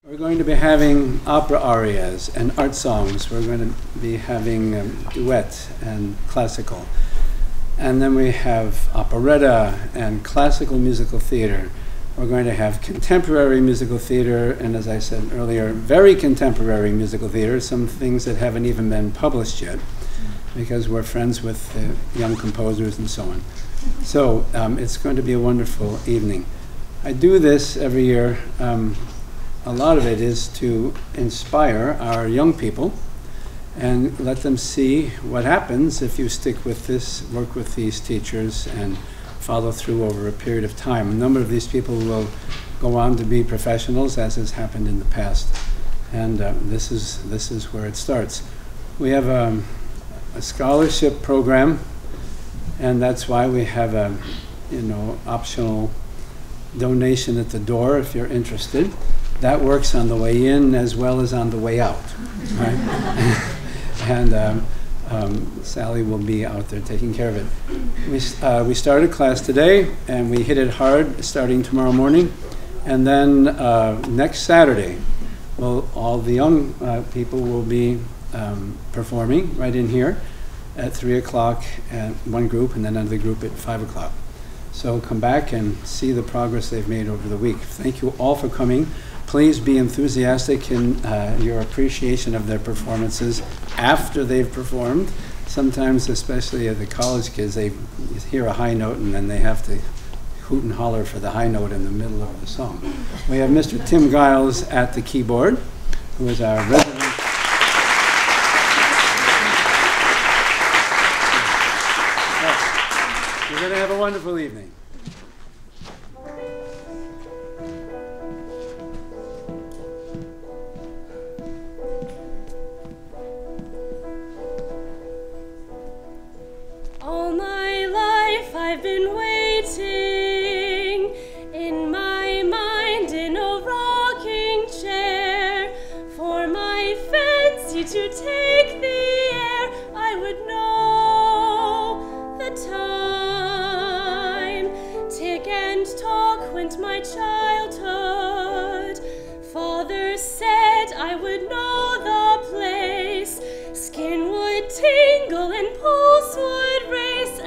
We're going to be having opera arias and art songs. We're going to be having duet and classical. And then we have operetta and classical musical theater. We're going to have contemporary musical theater, and as I said earlier, very contemporary musical theater, some things that haven't even been published yet, because we're friends with young composers and so on. So it's going to be a wonderful evening. I do this every year. A lot of it is to inspire our young people and let them see what happens if you stick with this, work with these teachers, and follow through over a period of time. A number of these people will go on to be professionals, as has happened in the past. And this is where it starts. We have a scholarship program, and that's why we have a optional donation at the door if you're interested. That works on the way in as well as on the way out, right? And Sally will be out there taking care of it. We started class today, and we hit it hard starting tomorrow morning. And then next Saturday, all the young people will be performing right in here at 3 o'clock at one group, and then another group at 5 o'clock. So come back and see the progress they've made over the week. Thank you all for coming. Please be enthusiastic in your appreciation of their performances after they've performed. Sometimes, especially the college kids, they hear a high note and then they have to hoot and holler for the high note in the middle of the song. We have Mr. Tim Guiles at the keyboard, who is our resident. You're going to have a wonderful evening. All my life I've been waiting, in my mind in a rocking chair, for my fancy to take the air. I would know the time. Tick and talk went my childhood. Father said I would know the place. Skin would tingle and pulse would race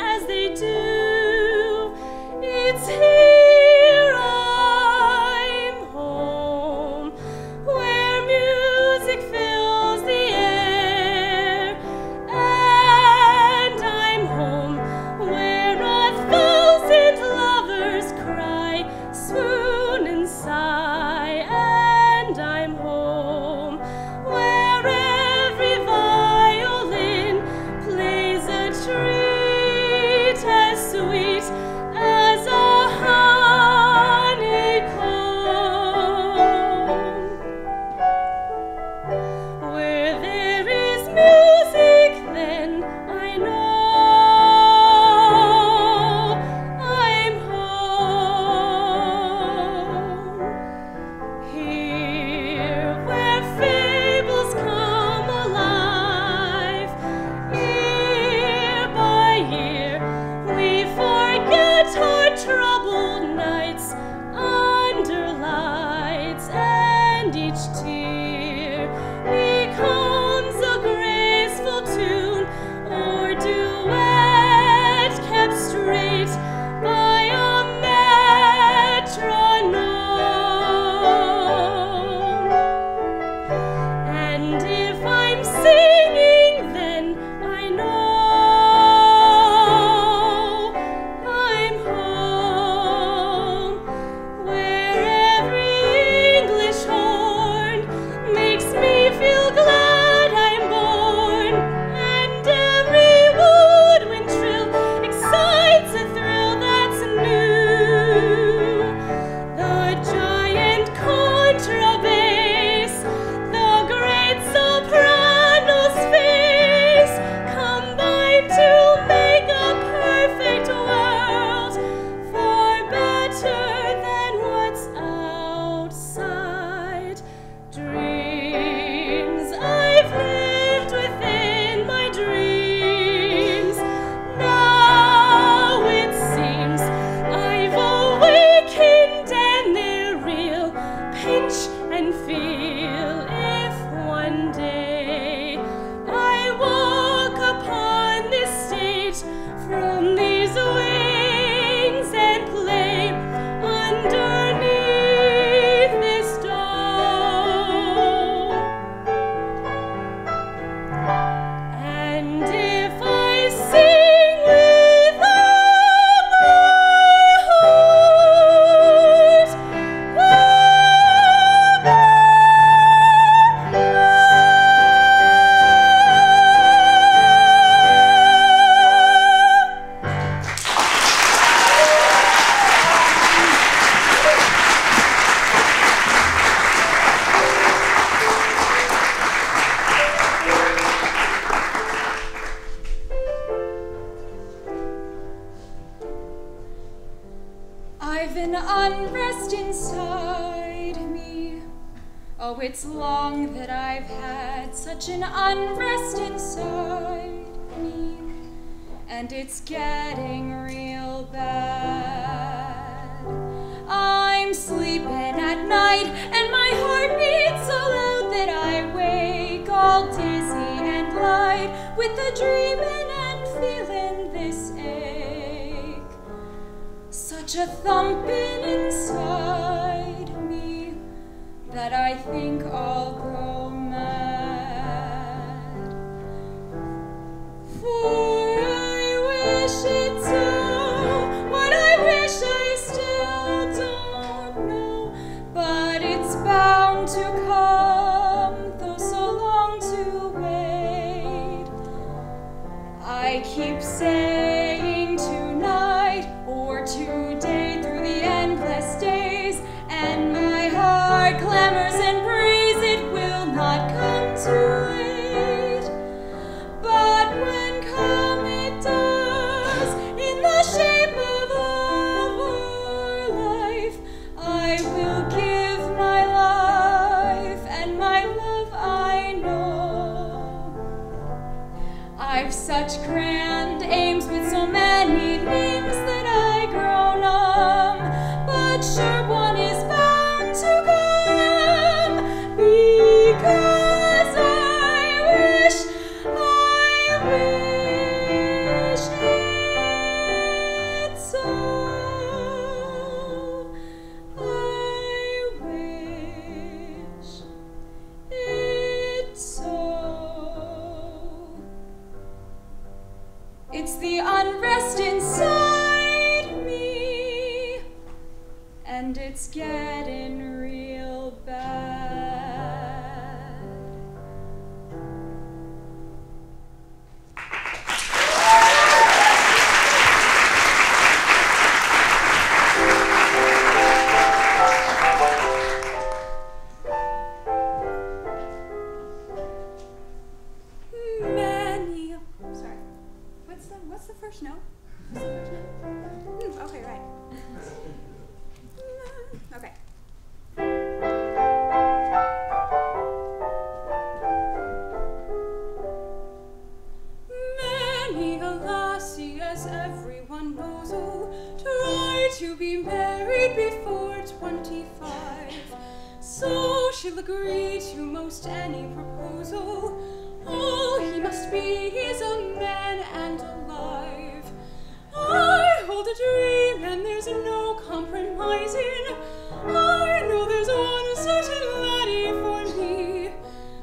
I've an unrest inside me. Oh, it's long that I've had such an unrest inside me, and it's getting real bad. I'm sleeping at night, and my heart beats so loud that I wake all dizzy and light with the dreaming and feeling this ache. Such a thumping inside me that I think I'll go mad. For I wish it's so, what I wish I still don't know, but it's bound to come, though so long to wait. I keep saying tonight or today through the endless days, and my heart clamors and prays it will not come too late. But when come it does, in the shape of love or life, I will give my life and my love I know. I've such grand aims with so many names that I grow numb, but sure one is bound to come, because I wish it's so. I wish it's so. It's the unrest inside me, and it's getting real bad. Many. Sorry. What's the first note? What's the first note? Okay, right. Okay. Many a lassie, as everyone knows, oh, try to be married before 25. So she'll agree to most any proposal. All he must be is a man and alive. I hold a dream and there's no compromising. I know there's one certain laddie for me.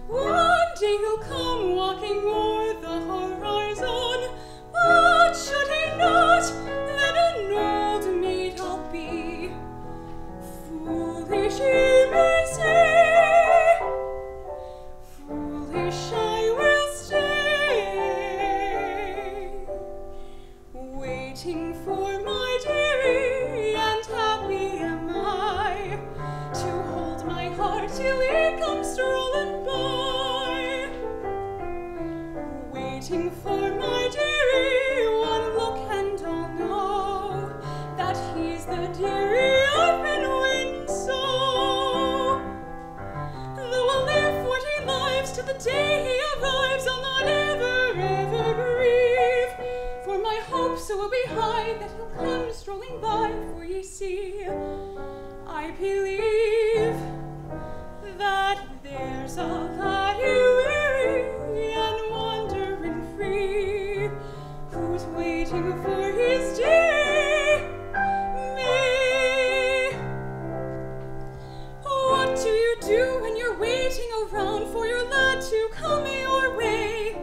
One day he'll come walking o'er the horizon, but should he not, then an old maid I'll be. Foolish he may say, foolish I will stay, waiting for my dearie, and happy am I to hold my heart till he comes strolling by. Waiting for my dearie, one look and I'll know that he's the dearie I've been waiting so. Though I'll live 40 lives till the day he arrives, I'll not ever, ever grieve, for my hopes will be high that he'll come strolling by. For ye see, I believe that there's a laddie weary and wandering free, who's waiting for his day. Me. What do you do when you're waiting around for your lad to come your way?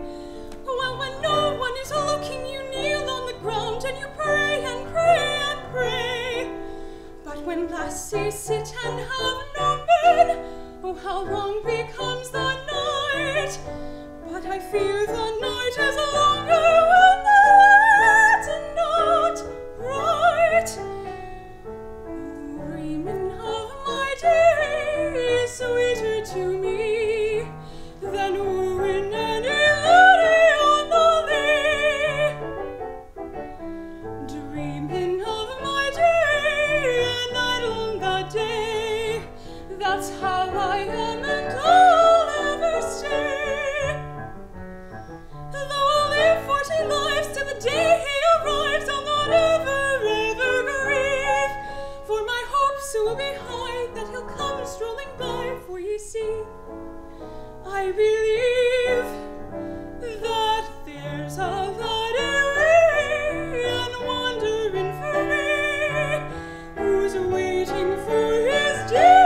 Well, when no one is looking, you kneel on the ground and you pray and pray and pray. But when lassies sit and have no men, oh, how long becomes the night? But I fear the night is longer when the lad's not bright. Dreaming of my dearie is sweeter to me than wooing any laddie on the lea. Dreaming of my dearie I believe that there's a body and wondering for me, who's waiting for his day.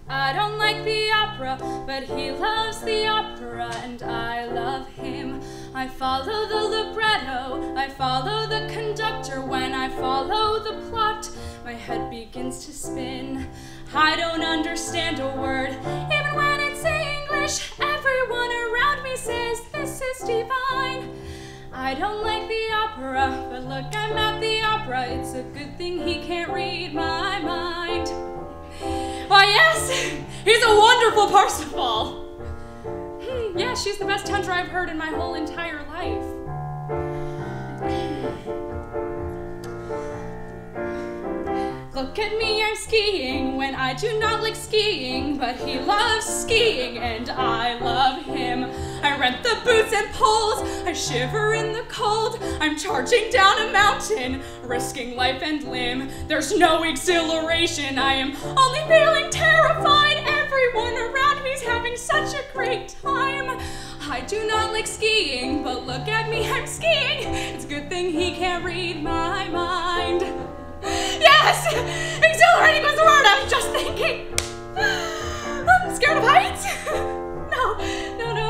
I don't like the opera, but he loves the opera and I love him. I follow the libretto, I follow the conductor. When I follow the plot, my head begins to spin. I don't understand a word, even when it's English. Everyone around me says this is divine. I don't like the opera, but look, I'm at the opera. It's a good thing he can't read my mind. Why, yes, he's a wonderful Parsifal. Yeah, she's the best tundra I've heard in my whole entire life. Look at me, I'm skiing when I do not like skiing, but he loves skiing and I love him. I rent the boots and poles, I shiver in the cold. I'm charging down a mountain, risking life and limb. There's no exhilaration, I am only feeling terrified. Everyone around me's having such a great time. I do not like skiing, but look at me, I'm skiing. It's a good thing he can't read my mind. Yes! Exhilarating was the word I was just thinking. I'm scared of heights. No,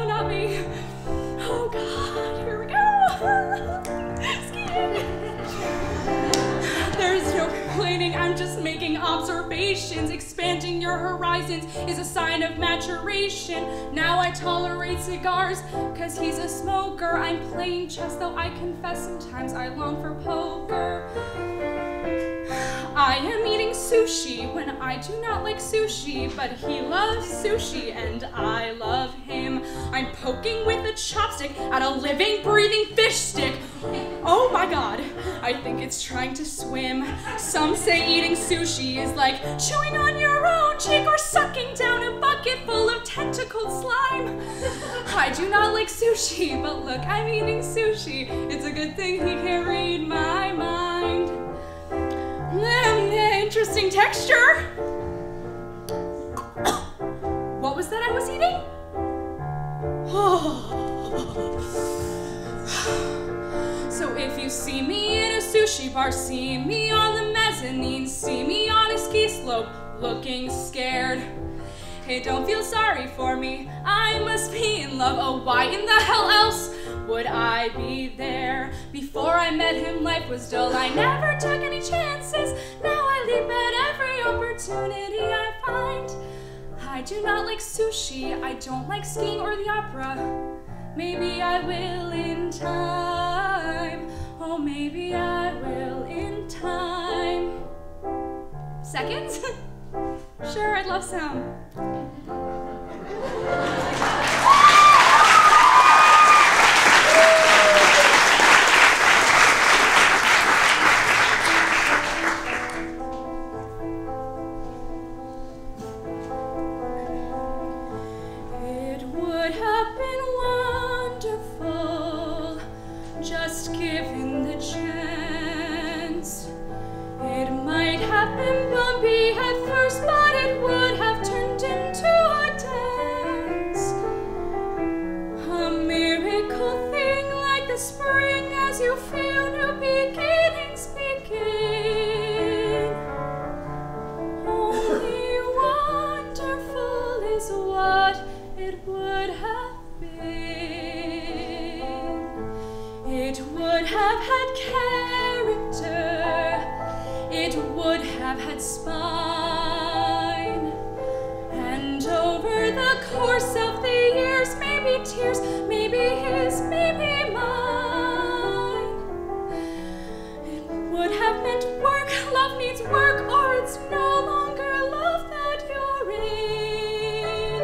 not me. Oh God, here we go. Skiing. There's no complaining, I'm just making observations. Expanding your horizons is a sign of maturation. Now I tolerate cigars, cause he's a smoker. I'm playing chess, though I confess sometimes I long for poker. I am eating sushi when I do not like sushi, but he loves sushi and I love him. I'm poking with a chopstick at a living, breathing fish stick. Oh my God, I think it's trying to swim. Some say eating sushi is like chewing on your own cheek or sucking down a bucket full of tentacled slime. I do not like sushi, but look, I'm eating sushi. It's a good thing he can't read my mind. Interesting texture. What was that I was eating? So if you see me in a sushi bar, see me on the mezzanine, see me on a ski slope, looking scared. Hey, don't feel sorry for me, I must be in love. Oh, why in the hell else would I be there? Before I met him, life was dull, I never took any chances. Now I leap at every opportunity I find. I do not like sushi, I don't like skiing or the opera. Maybe I will in time. Oh, maybe I will in time. Seconds? Sure, I'd love some. It would have been wonderful, just given the chance. It might have been bumpy at first, but it would have turned into a dance. A miracle thing like the spring as you feel new beginnings begin. Only wonderful is what it would have been. It would have had character. It would have had spine. And over the course of the years, maybe tears, maybe his, maybe mine. It would have meant work, love needs work, or it's no longer love that you're in.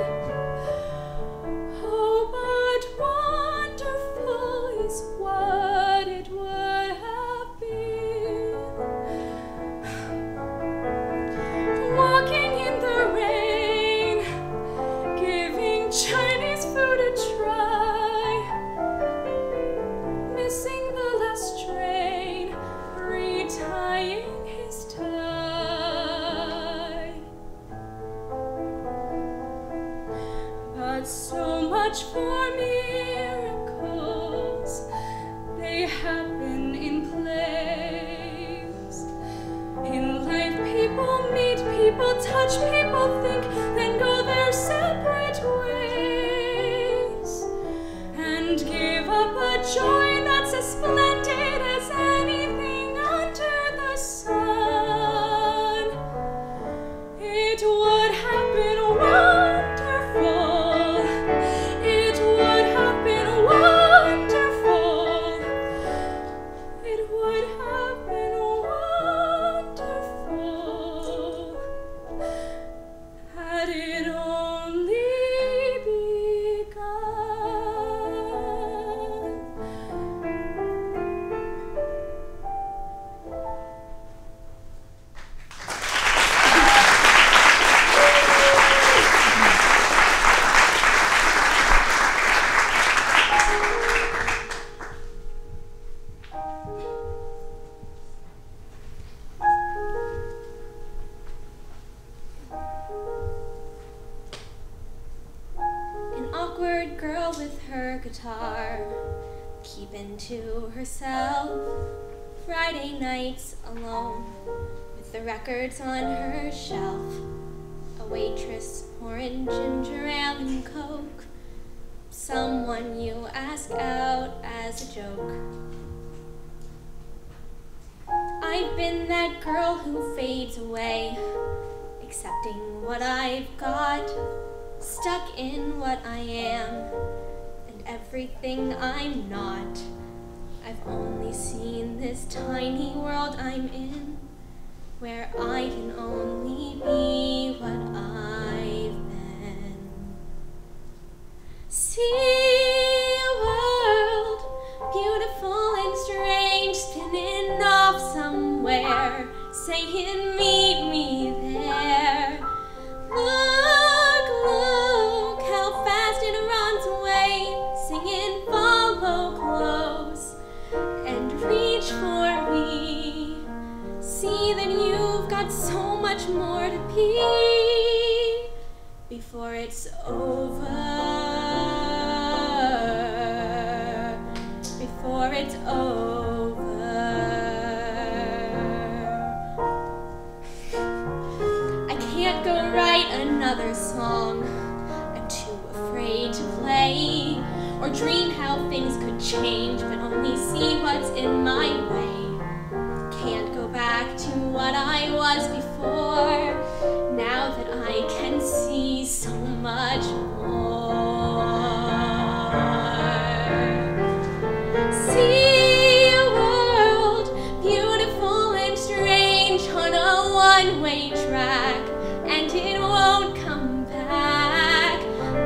Oh, but wonderful is what it would have been. but so much for miracles. They happen in plays. In life, people meet, people touch, people think, then go their separate ways, and give up a joy that's as splendid as anything under the sun. It would have been wonderful. It would have been wonderful. It would have been wonderful had it only begun. An awkward girl with her guitar, keeping to herself. Friday nights alone, with the records on her shelf. A waitress pouring ginger ale and coke. Someone you ask out as a joke. I've been that girl who fades away, accepting what I've got, stuck in what I am, and everything I'm not. I've only seen this tiny world I'm in, where I can only be what I've been. See a world, beautiful and strange, spinning off somewhere, saying meet me there. Look, look, how fast it runs away, singing follow close and reach for me. See that you've got so much more to be before it's over. Before it's over. I can't go write another song. I'm too afraid to play or dream how things could change, but only see what's in my way. Can't go back to what I was before, now that I can see so much more. See a world, beautiful and strange, on a one-way track, and it won't come back.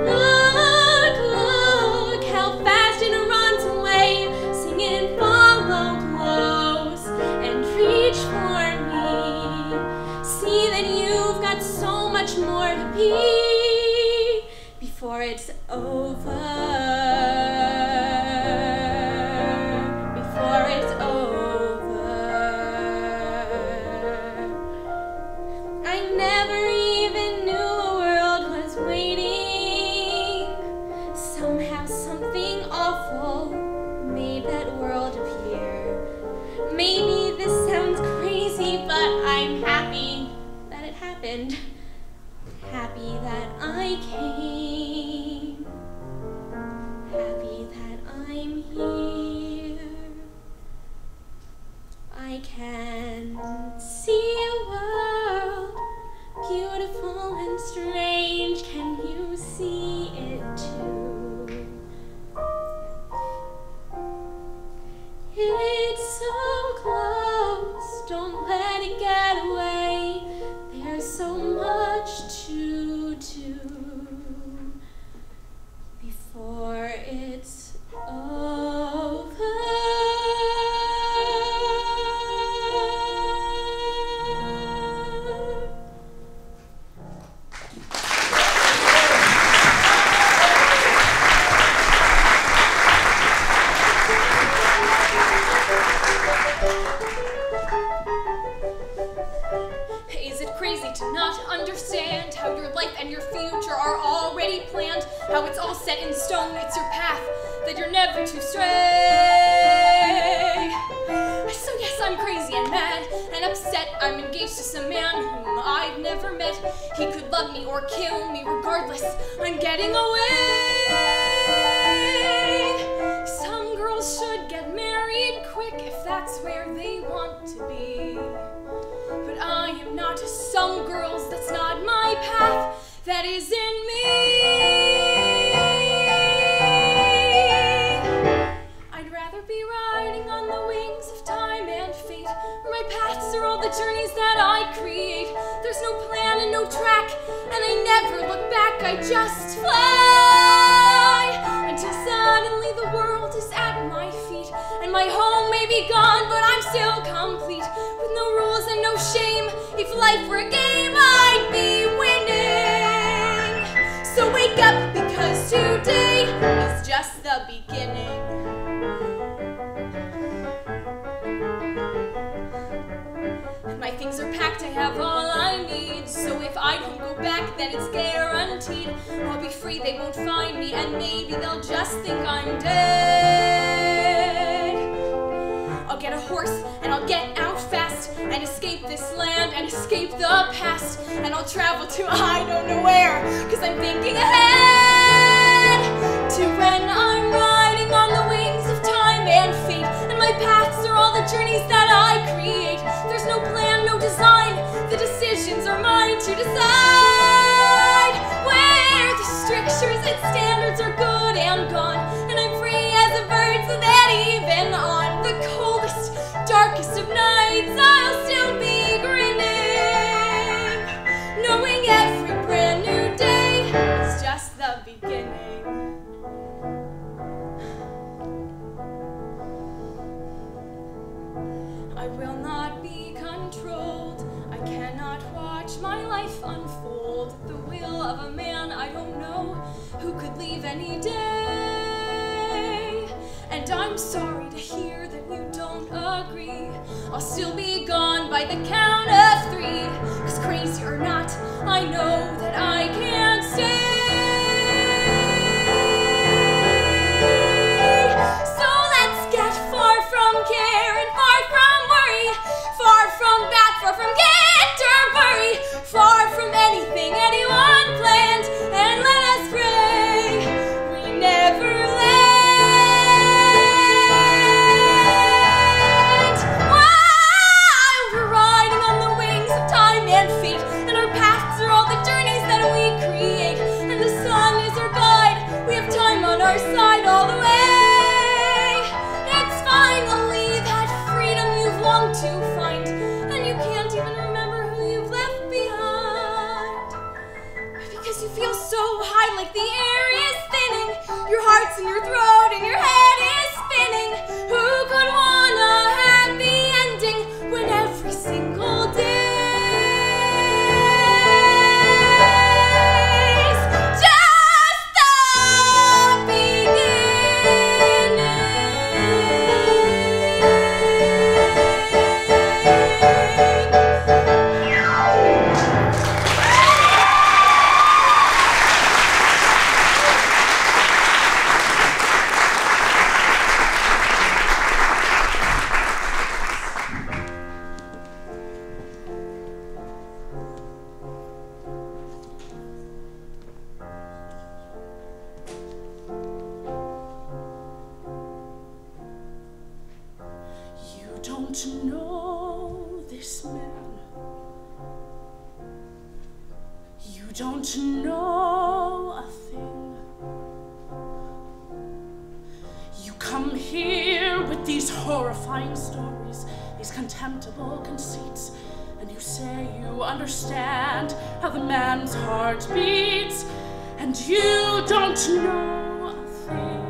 Look, look, how fast it runs away, singing follow close and reach for me. See that you've got so much more to be before it's over. Before it's over. I never even knew a world was waiting. Somehow something awful made that world appear. Maybe this sounds crazy, but I'm happy that it happened. Happy that I came. Happy that I'm here. I can see a world, beautiful and strange. Can you see it too? It's so close, don't let it get away. There's so much to do before it's over. Is it crazy to not understand how your life and your future are already planned? how it's all set in stone, it's your path, that you're never to stray. So yes, I'm crazy and mad and upset. I'm engaged to some man whom I've never met. He could love me or kill me, regardless, I'm getting away. Some girls should get married quick if that's where they want to be. But I am not some girls, that's not my path, that is in me. I'd rather be riding on the wings of time and fate, where my paths are all the journeys that I create. There's no plan and no track, and I never look back, I just fly, until suddenly the world is at my feet, and my home may be gone, but I'm still complete, with no rules and no shame. If life were a game, I'd be winning. So wake up, because today is just the beginning. My things are packed, I have all I need, so if I don't go back, then it's guaranteed I'll be free, they won't find me, and maybe they'll just think I'm dead. I'll get a horse, and I'll get out fast, and escape this land, and escape the past, and I'll travel to I don't know where, cause I'm thinking ahead to when I'm riding on the wings of time and fate, and my paths are all the journeys that I create. There's no plan, no design, the decisions are mine to decide, where the strictures and standards are good and gone, and I'm free as a bird, so that even on the coldest, darkest of nights, I'll still be grinning, knowing every brand new day is just the beginning. I will not be controlled, I cannot watch my life unfold at the will of a man I don't know, who could leave any day. And I'm sorry to hear that you don't agree, I'll still be gone by the count of 3, cause crazy or not, I know that I can't stay. So let's get far from care and far from worry, far from Bath, far from Canterbury, far from anything anyone planned, and let us pray we never land. While we're riding on the wings of time and fate, and our paths are all the journeys that we create, and the sun is our guide, we have time on our side all the way. It's finally that freedom you've longed to find, and you can't even remember who you've left behind, because you feel so high like the air is thinning, your heart's in your throat and your head is spinning. Who could want a happy ending when every single day's just the beginning? You don't know this man. You don't know a thing. You come here with these horrifying stories, these contemptible conceits, and you say you understand how the man's heart beats, and you don't know a thing.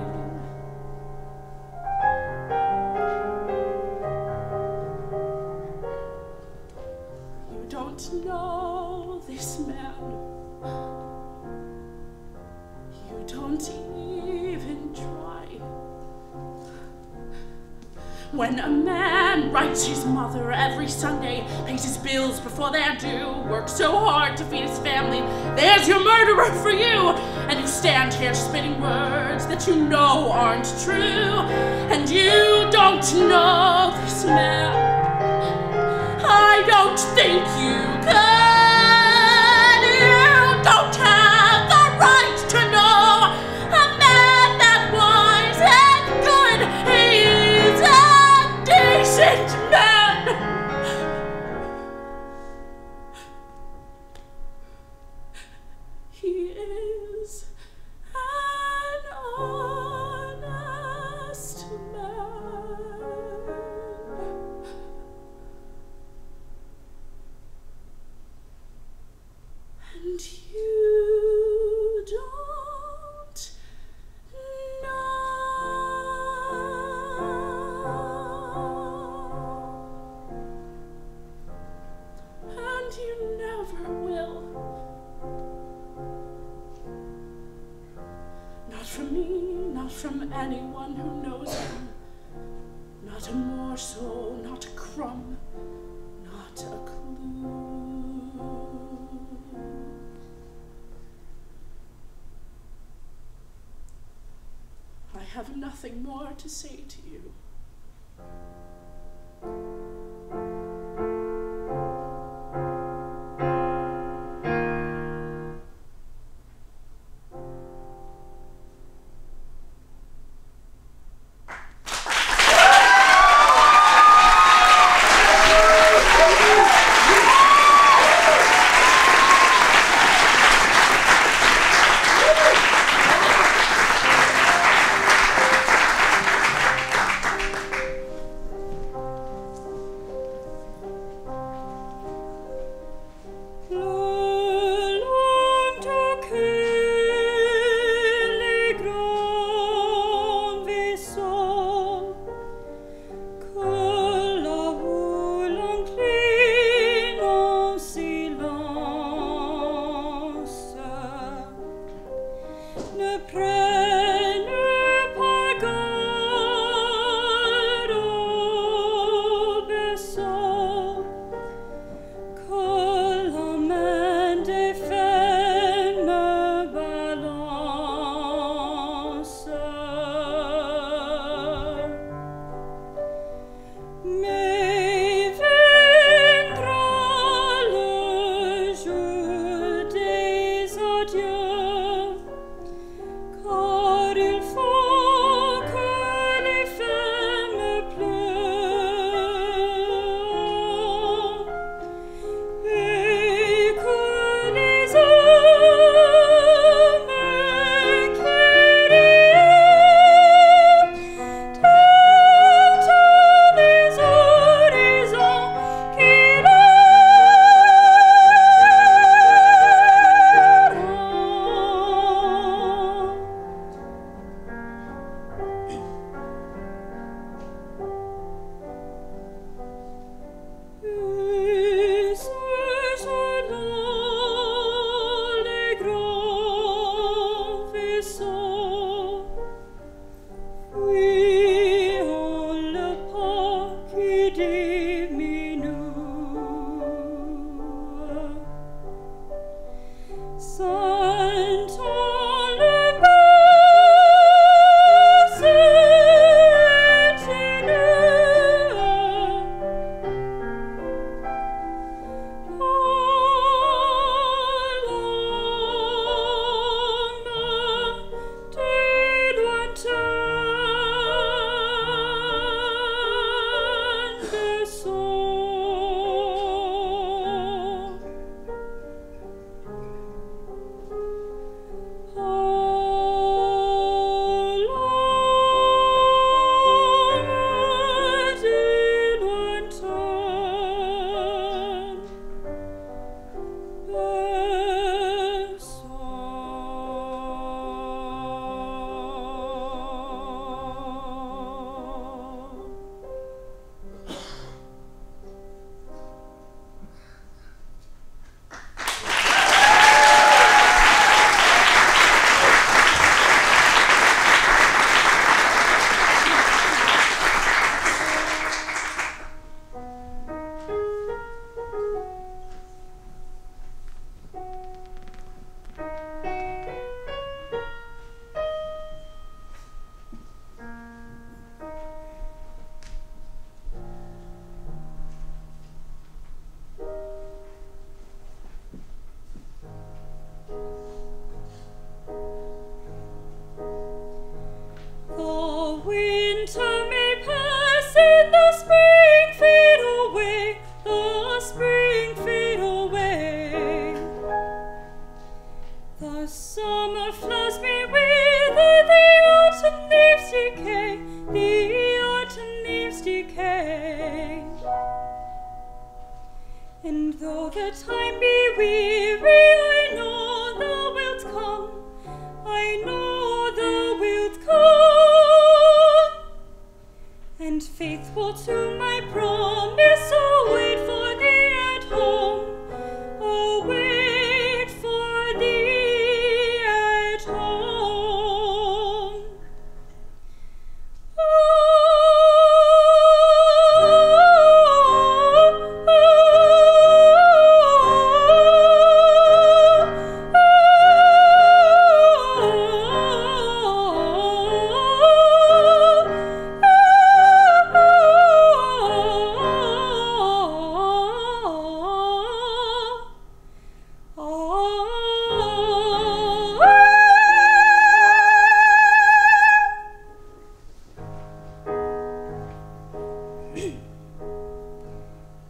You don't know this man. You don't even try. When a man writes his mother every Sunday, pays his bills before they're due, works so hard to feed his family, there's your murderer for you. and you stand here spitting words that you know aren't true, and you don't know this man. I don't think you could. You don't have the right to know a man that wise and good. He's a decent man. He is an honest man. And you don't know. And you never will. Not from me, not from anyone who knows him. Not a morsel, not a crumb, not a clue. I have nothing more to say to you. Dieu, as we wither, the autumn leaves decay, the autumn leaves decay. And though the time be weary, I know thou wilt come, I know thou wilt come. And faithful to my promise, oh, wait for thee at home, oh, wait for thee at home.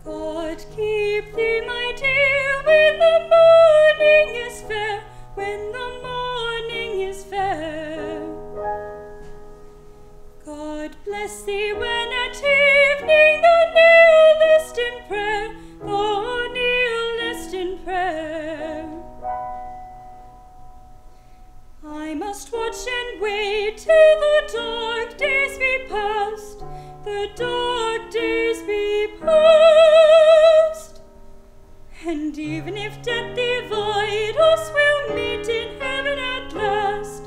God keep thee, my dear, when the morning is fair, when the morning is fair. God bless thee when at evening thou kneelest in prayer, thou kneelest in prayer. I must watch and wait till the dark days be past, the dark days be past. And even if death divide us, we'll meet in heaven at last,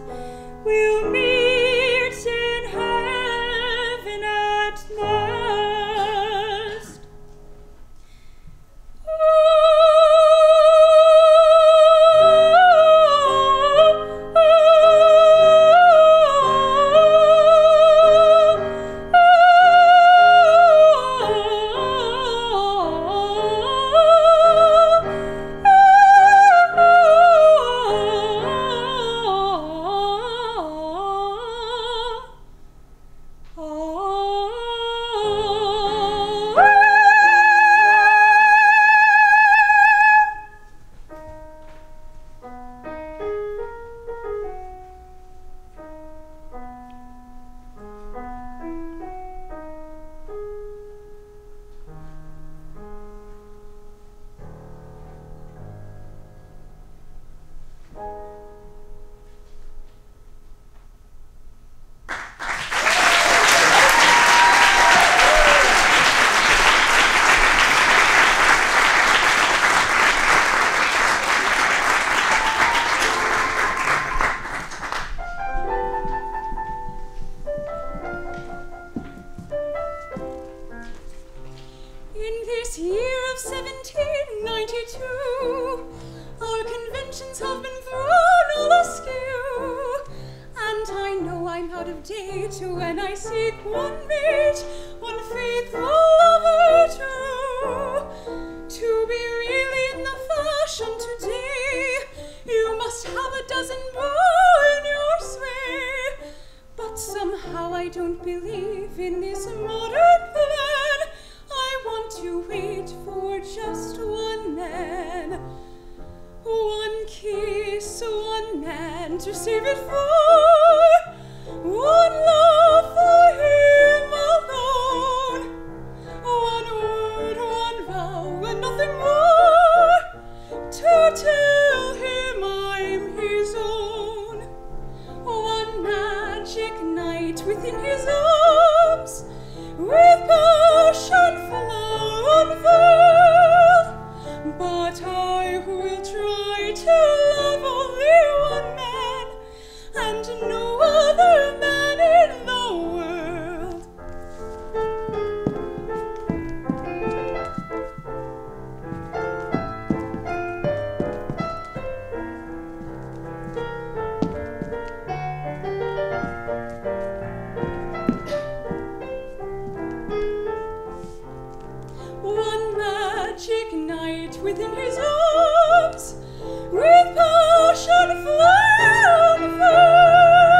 we'll meet in heaven at last. With passion fly on fire.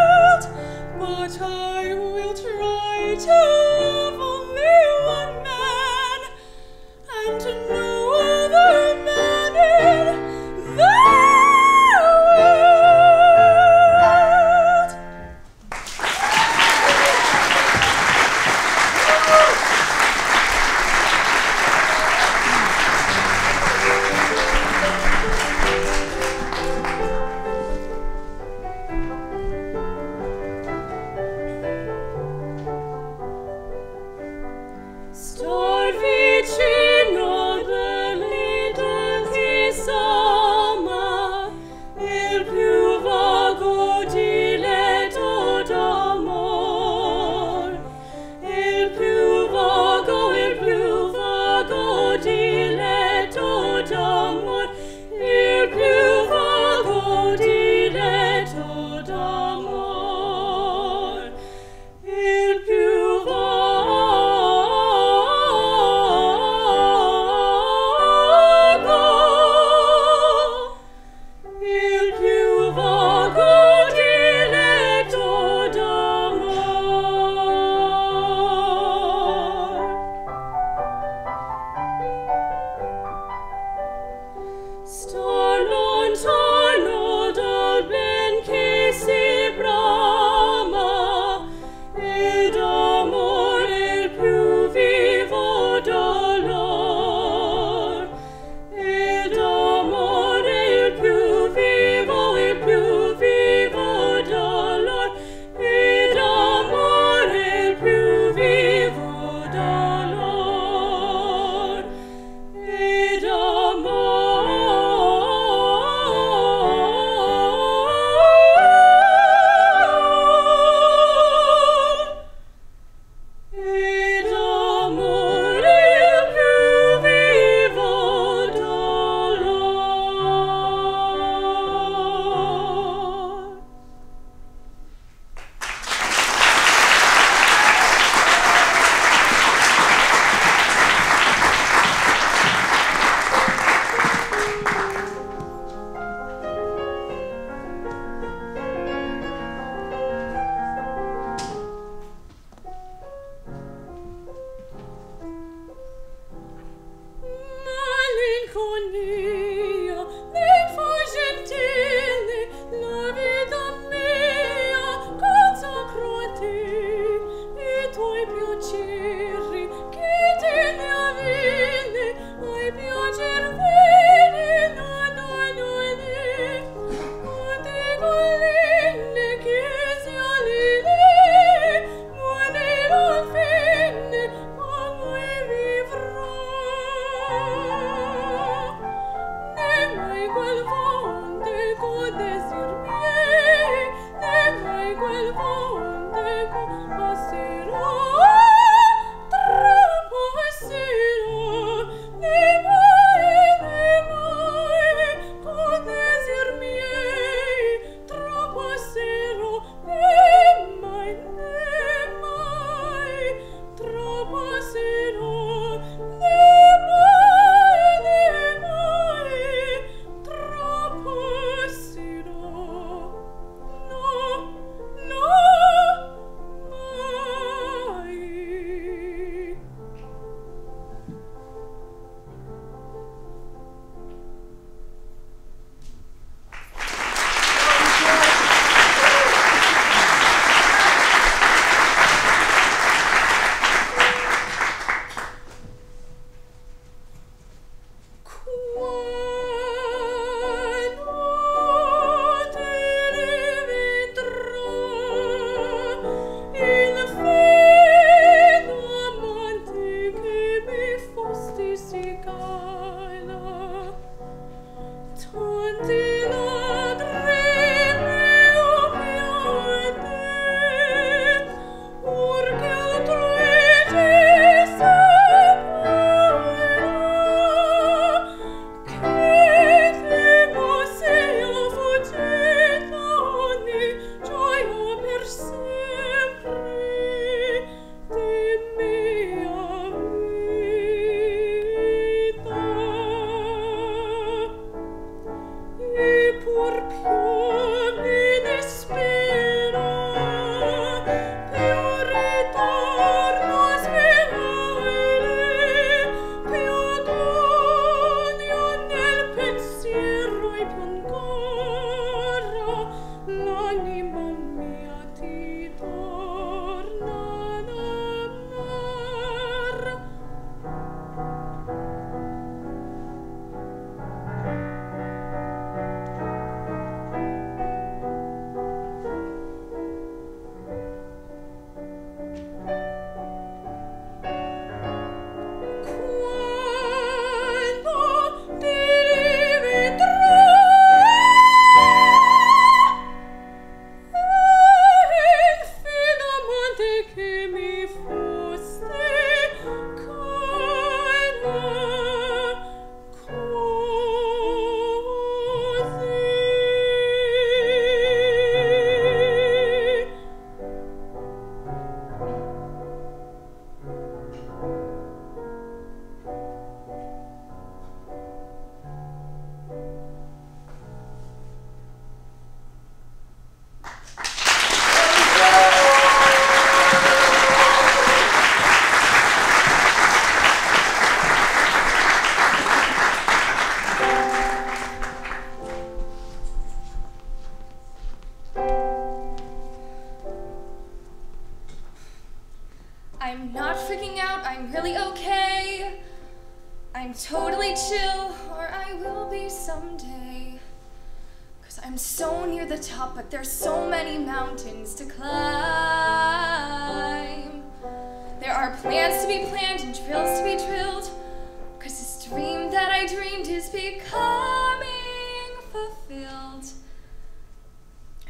I'm not freaking out, I'm really okay. I'm totally chill, or I will be someday. 'Cause I'm so near the top, but there's so many mountains to climb. There are plans to be planned and drills to be drilled. 'Cause this dream that I dreamed is becoming fulfilled.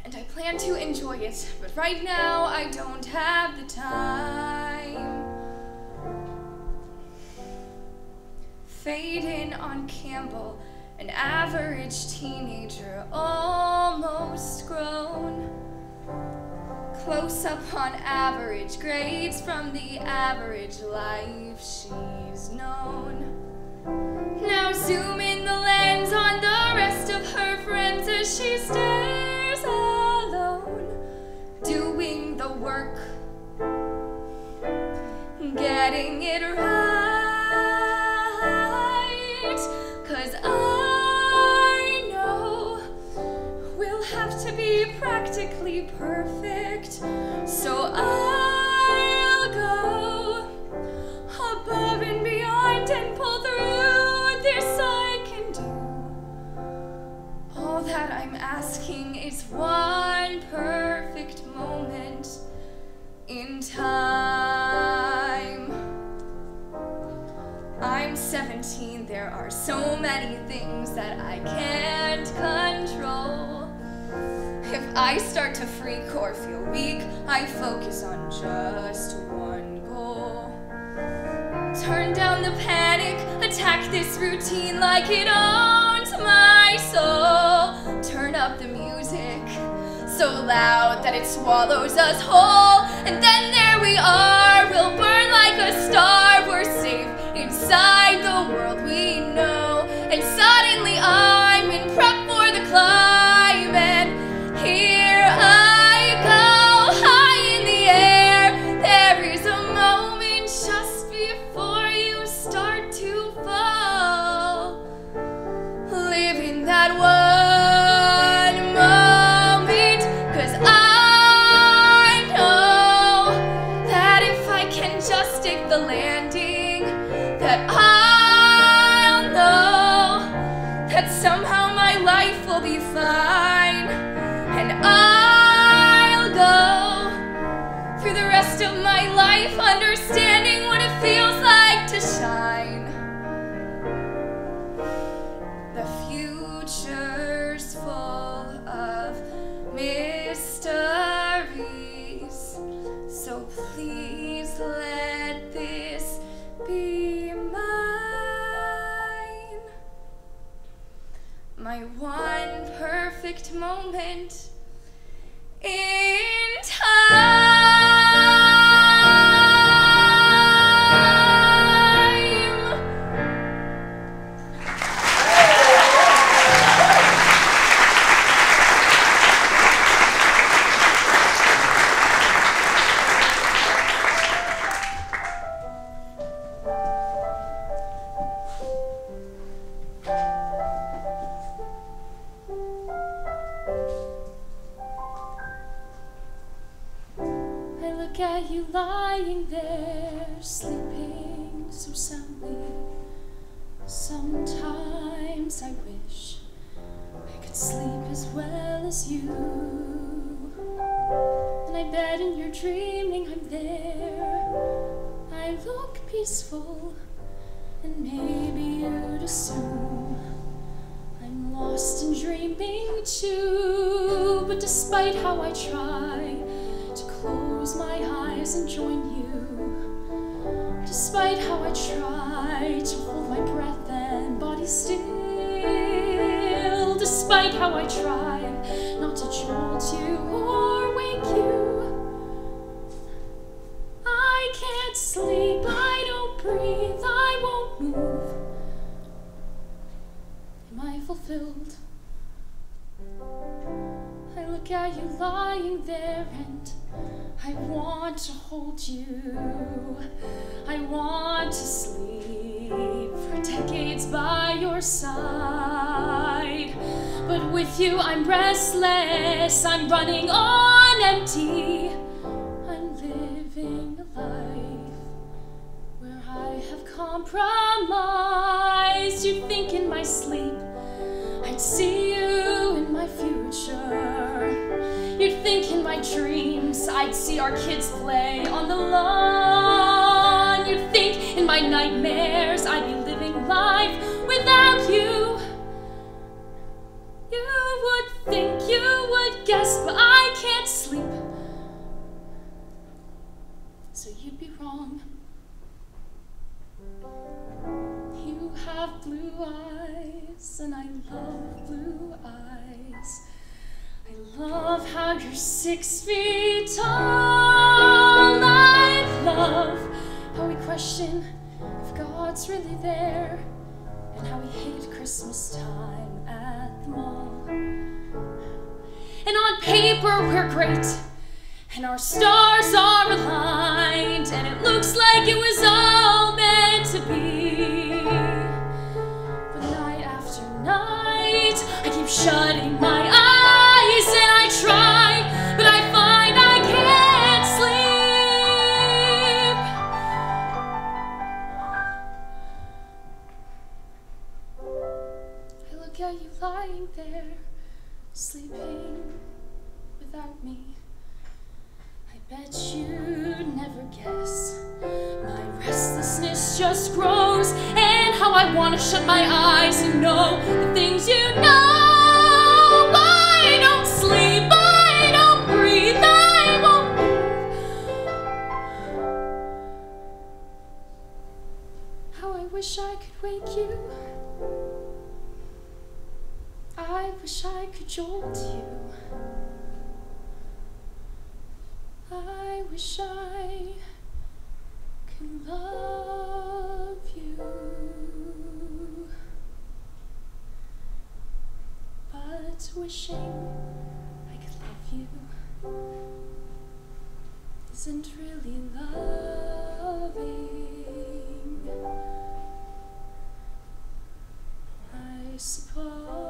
And I plan to enjoy it, but right now I don't have the time. Fade in on Campbell, an average teenager, almost grown. Close up on average grades from the average life she's known. Now zoom in the lens on the rest of her friends as she stares alone, doing the work, getting it right. 'Cause I know we'll have to be practically perfect, so I'll go above and beyond and pull through this I can do. All that I'm asking is one perfect moment in time. I'm 17, there are so many things that I can't control. If I start to freak or feel weak, I focus on just one goal. Turn down the panic, attack this routine like it owns my soul. Turn up the music so loud that it swallows us whole. And then there we are, we'll burn like a star. We're safe inside the world we know. And suddenly I'm in prep for the climb. And here I go, high in the air. There is a moment just before you start to fall. Live in that one moment, 'cause I know that if I can just stick the landing, that I'll know that somehow my life will be fine. And I'll go through the rest of my life understanding what it feels like to shine. The future's full of mysteries, so please let this be mine. My one perfect moment in time. At you lying there, sleeping so soundly. Sometimes I wish I could sleep as well as you. And I bet in your dreaming I'm there. I look peaceful, and maybe you'd assume I'm lost in dreaming too. But despite how I try to close my eyes and join you, despite how I try to hold my breath and body still, despite how I try not to jolt you or wake you, I can't sleep, I don't breathe, I won't move. Am I fulfilled? I look at you lying there and I want to hold you. I want to sleep for decades by your side. But with you I'm restless, I'm running on empty. I'm living a life compromise. You'd think in my sleep I'd see you in my future. You'd think in my dreams I'd see our kids play on the lawn. You'd think in my nightmares I'd be living life without you. You would think, you would guess, but I can't sleep. So you'd be wrong. You have blue eyes, and I love blue eyes. I love how you're 6 feet tall. I love how we question if God's really there, and how we hate Christmas time at the mall. And on paper we're great, and our stars are aligned, and it looks like it was all meant to be. But night after night, I keep shutting my eyes, and I try, but I find I can't sleep. I look at you lying there, sleeping without me. I bet you'd never guess. My restlessness just grows, and how I want to shut my eyes and know the things you know. I don't sleep, I don't breathe, I won't move. How I wish I could wake you. I wish I could jolt you. I wish I could love you. But wishing I could love you isn't really loving, I suppose.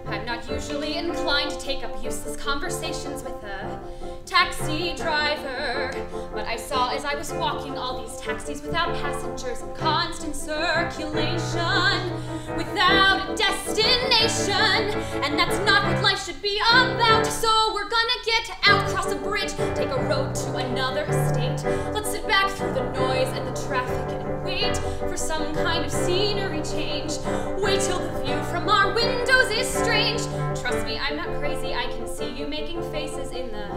I'm not usually inclined to take up useless conversations with a taxi driver, but I saw as I was walking all these taxis without passengers in constant circulation, without a destination, and that's not what life should be about. So we're gonna get out, cross a bridge, take a road to another state. Let's sit back through the noise and the traffic and wait for some kind of scenery change. Wait till the view from our windows is strange. Trust me, I'm not crazy. I can see you making faces in the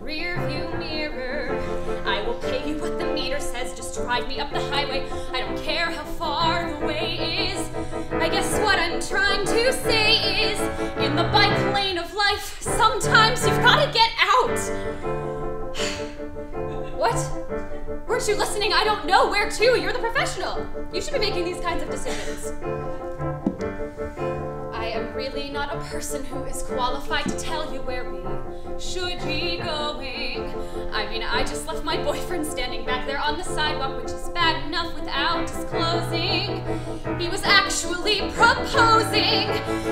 rear view mirror. I will pay you what the meter says. Just drive me up the highway. I don't care how far the way is. I guess what I'm trying to say is, in the bike lane of life, sometimes you've got to get out. What? Weren't you listening? I don't know. Where to? You're the professional. You should be making these kinds of decisions. I am really not a person who is qualified to tell you where we should be going. I mean, I just left my boyfriend standing back there on the sidewalk, which is bad enough without disclosing. He was actually proposing.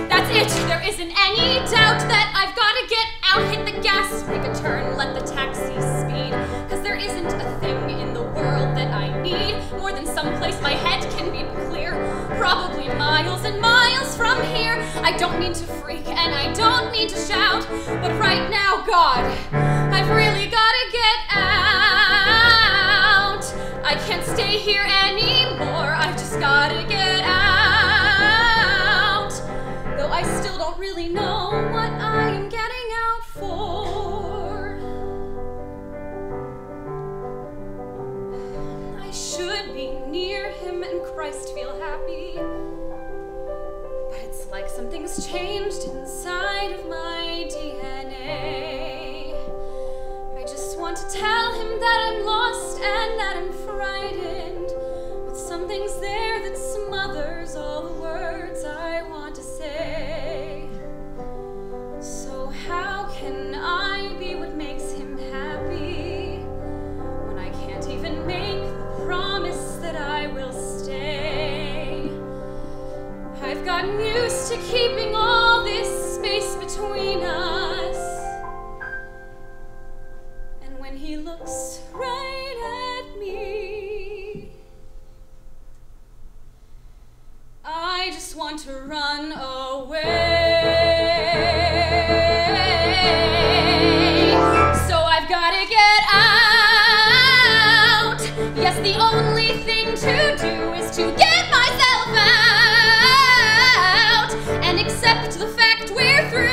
That's it. There isn't any doubt that I've got to get out, hit the gas, make a turn, let the taxi speed. Cause there isn't a thing in the world that I need more than someplace my head can be clear. Probably miles and miles from here. I don't mean to freak and I don't mean to shout, but right now, God, I've really gotta get out. I can't stay here anymore. I've just gotta get out. Though I still don't really know what I am getting out for. I should be near him and Christ feel happy. But Something's changed inside of my DNA. I just want to tell him that I'm lost and that I'm frightened, but something's there that smothers all the words I want to say. So how can I be what makes him happy when I can't even make the promise that I will stay? I've gotten used to keeping all this space between us, and when he looks right at me, I just want to run away. So I've gotta get out. Yes, the only thing to do is to get myself out and accept the fact we're through.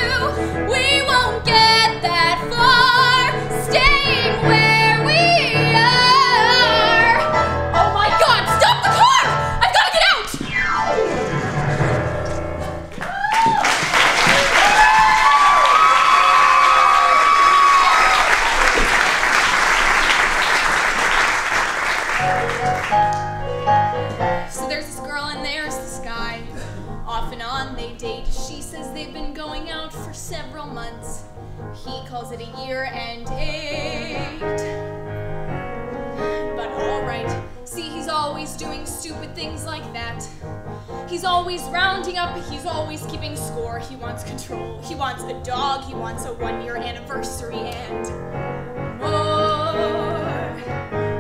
We won't get that far staying where we are. Oh my God, stop the car! I've gotta get out! So there's this girl and there's this guy. Off and on they date. She says they've been going out for several months. He calls it a year and 8. But alright, see, he's always doing stupid things like that. He's always rounding up, he's always keeping score. He wants control, he wants a dog, he wants a 1-year anniversary and more.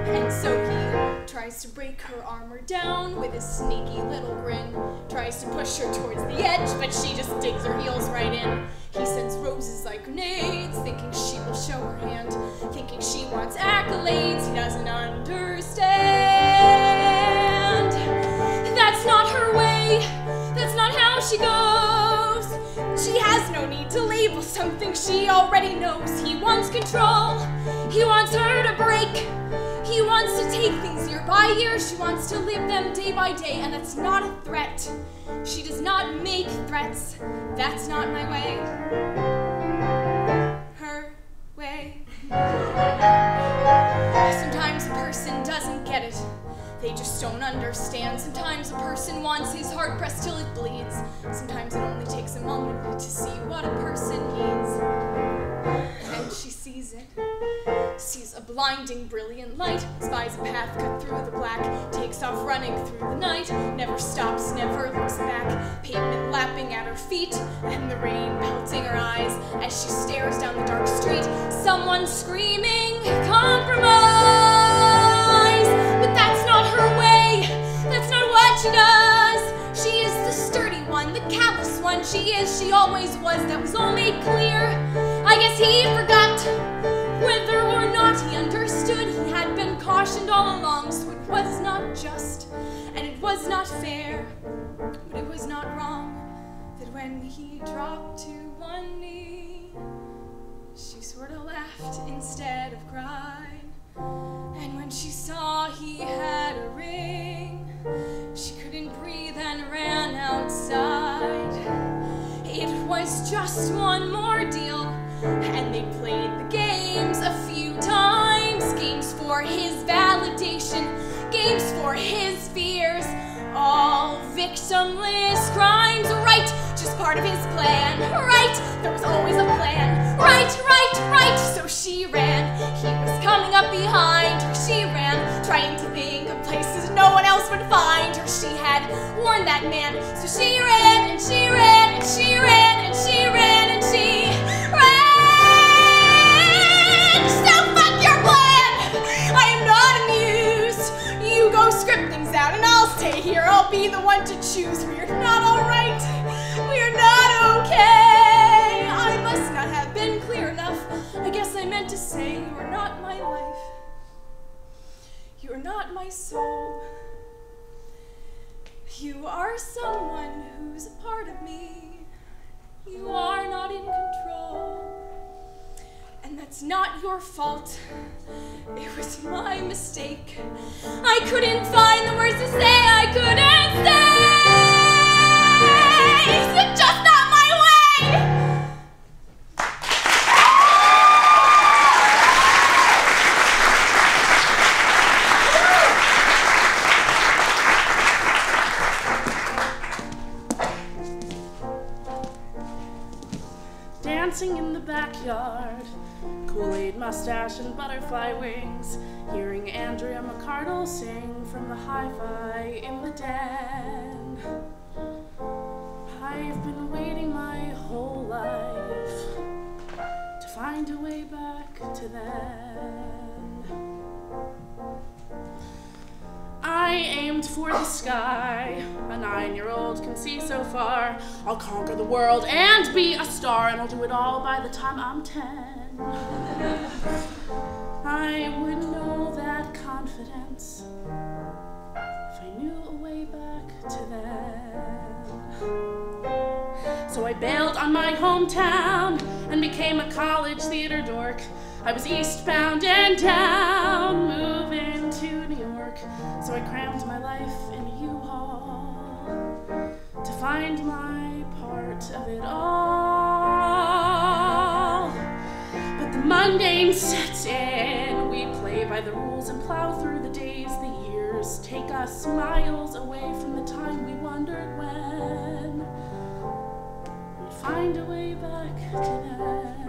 And so he tries to break her armor down with his sneaky little grin. Tries to push her towards the edge, but she just digs her heels right in. He sends roses like grenades, thinking she will show her hand, thinking she wants accolades. He doesn't understand. That's not her way. That's not how she goes. She has no need to label something she already knows. He wants control. He wants her to break. He wants to take things year by year. She wants to live them day by day, and that's not a threat. She does not make threats. That's not my way. Her way. Sometimes a person doesn't get it. They just don't understand. Sometimes a person wants his heart pressed till it bleeds. Sometimes it only takes a moment to see what a person needs. And she sees it. Sees a blinding, brilliant light, spies a path cut through the black, takes off running through the night, never stops, never looks back, pavement lapping at her feet, and the rain pelting her eyes as she stares down the dark street. Someone screaming, compromise! But that's not her way, that's not what she does. She is the sturdy one, the callous one, she always was, that was all made clear. I guess he forgot. Whether or not he understood, he had been cautioned all along, so it was not just, and it was not fair, but it was not wrong, that when he dropped to one knee, she sort of laughed instead of cried, and when she saw he had a ring, she couldn't breathe and ran outside. It was just one more deal, and they played the games a few times. Games for his validation, games for his fears. All victimless crimes, right? Just part of his plan, right? There was always a plan, right? So she ran. He was coming up behind her. She ran, trying to think of places no one else would find her. She had warned that man, so she ran and she ran and she ran and she ran and she ran. So fuck your plan. I am not amused. You go script things out and I'll stay here. I'll be the one to choose. We're not all right. We're not okay. I must not have been clear enough. I guess I meant to say you are not my life. You are not my soul. You are someone who's a part of me. You are not in control. And that's not your fault. It was my mistake. I couldn't find the words to say. I couldn't say. So just dancing in the backyard, Kool-Aid mustache and butterfly wings, hearing Andrea McCardle sing from the hi-fi in the den. I've been waiting my whole life to find a way back to then. I aimed for the sky, a 9-year-old can see so far. I'll conquer the world and be a star, and I'll do it all by the time I'm 10. I would know that confidence if I knew a way back to then. So I bailed on my hometown and became a college theater dork. I was eastbound and down, moving to New York. So I crammed my life in a U-Haul to find my part of it all. But the mundane sets in. We play by the rules and plow through the days. The years take us miles away from the time we wondered when we'd find a way back to then.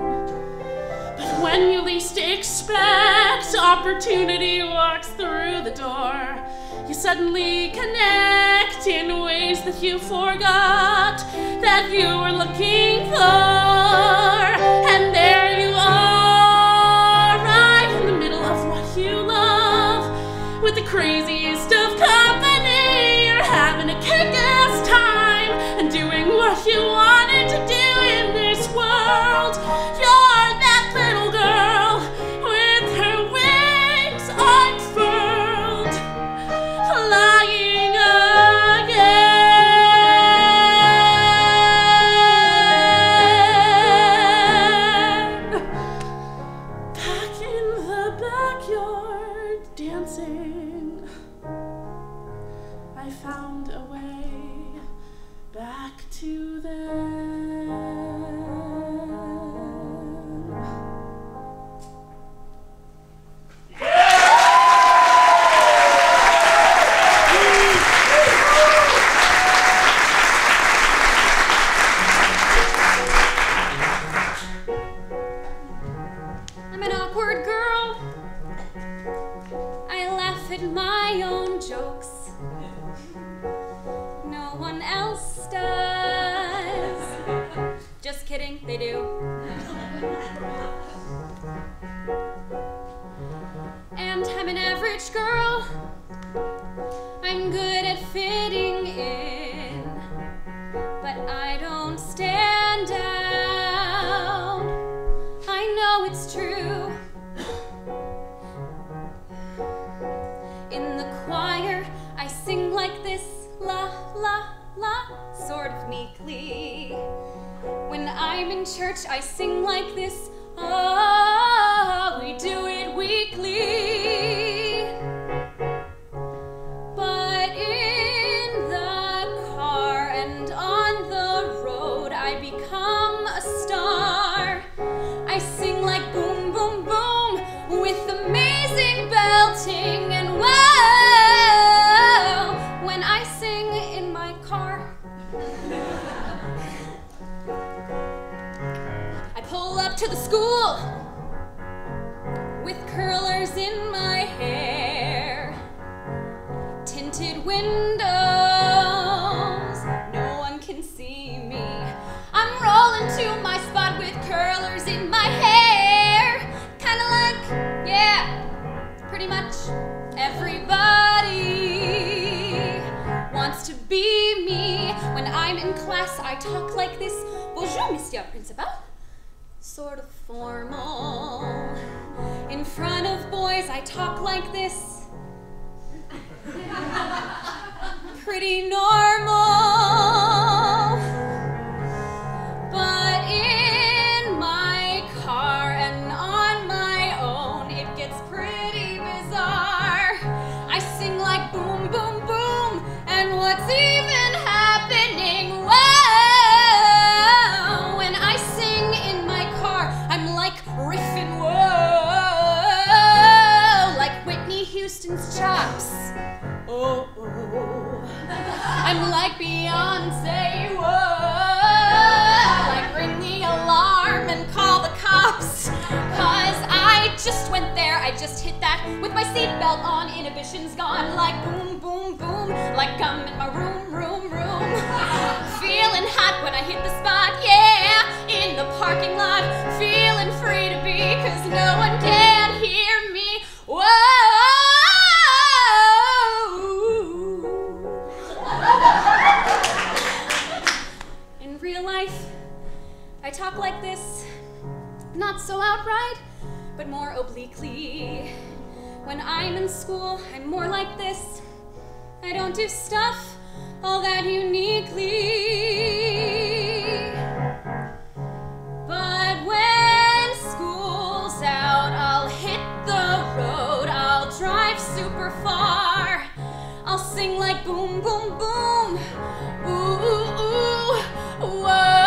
But when you least expect, opportunity walks through the door. You suddenly connect in ways that you forgot that you were looking for. And there you are, right in the middle of what you love, with the craziest of company. You're having a kick-ass time and doing what you wanted to do in this world. You're that little girl with her wings unfurled, flying again. Back in the backyard dancing, I found a way back to them. I'm an awkward girl. I laugh at my own jokes. No one else does. Just kidding, they do. And I'm an average girl. I'm good at fitting in, but I don't stand out. I know it's true. In the choir, I sing like this, la, la, la, sort of meekly. When I'm in church, I sing like this, oh, we do it weekly. But in the car and on the road, I become a star. I sing like boom, boom, boom, with amazing belting and wow, when I sing in my car. I pull up to the school with curlers in my hair, tinted windows, no one can see me. I'm rolling to my spot with curlers in my hair, kinda like, yeah, pretty much everybody wants to be me. When I'm in class, I talk like this, bonjour, Monsieur Principal, sort of formal. In front of boys, I talk like this, pretty normal. But in my car and on my own, it gets pretty bizarre. I sing like boom, boom, boom, and what's even happening? Whoa! When I sing in my car, I'm like riffing, whoa, like Whitney Houston's chops. Oh, oh. I'm like Beyonce, whoa, like ring the alarm and call the cops. 'Cause I just went there, I just hit that with my seatbelt on, inhibitions gone like boom, boom, boom, like I'm in my room, room, room. Feeling hot when I hit the spot, yeah, in the parking lot, feeling free to be, 'cause no one can hear me. Whoa! In real life, I talk like this, not so outright, but more obliquely. When I'm in school, I'm more like this. I don't do stuff all that uniquely. But when school's out, I'll hit the road, I'll drive super far, I'll sing like boom, boom, boom, ooh, ooh, ooh, whoa.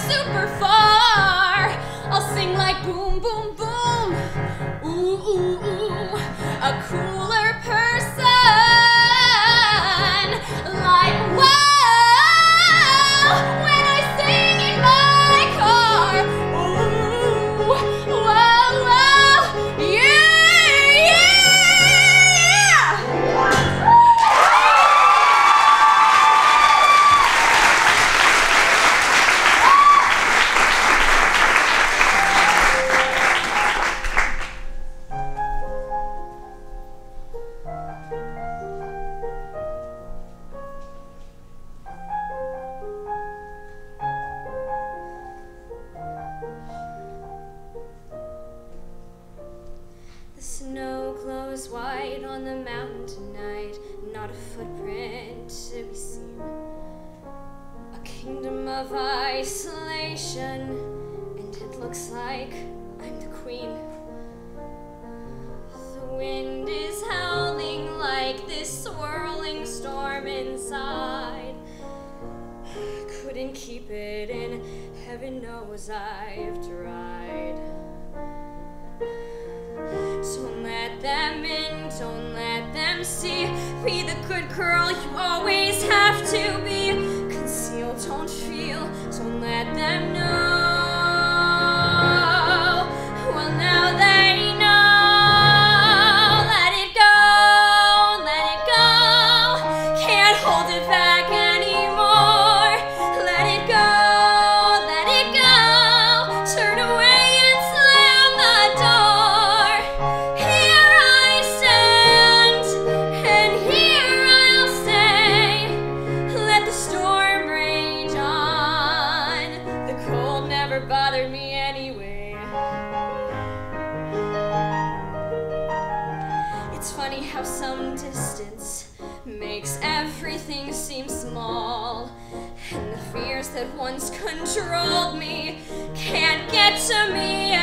Super far, I'll sing like boom, boom, boom, ooh, ooh, ooh, a cooler person, like whoa, when I sing in my car, ooh, whoa, whoa, yeah, yeah. White on the mountain tonight, not a footprint to be seen. A kingdom of isolation, and it looks like I'm the queen. The wind is howling like this swirling storm inside. Couldn't keep it in, heaven knows I've tried. Don't let them in, don't let them see. Be the good girl you always have to be. Conceal, don't feel, don't let them know. Well, now they know. Let it go, let it go. Can't hold it back anymore. Let it go, let it go. Turn away and slam the door. Bothered me anyway. It's funny how some distance makes everything seem small, and the fears that once controlled me can't get to me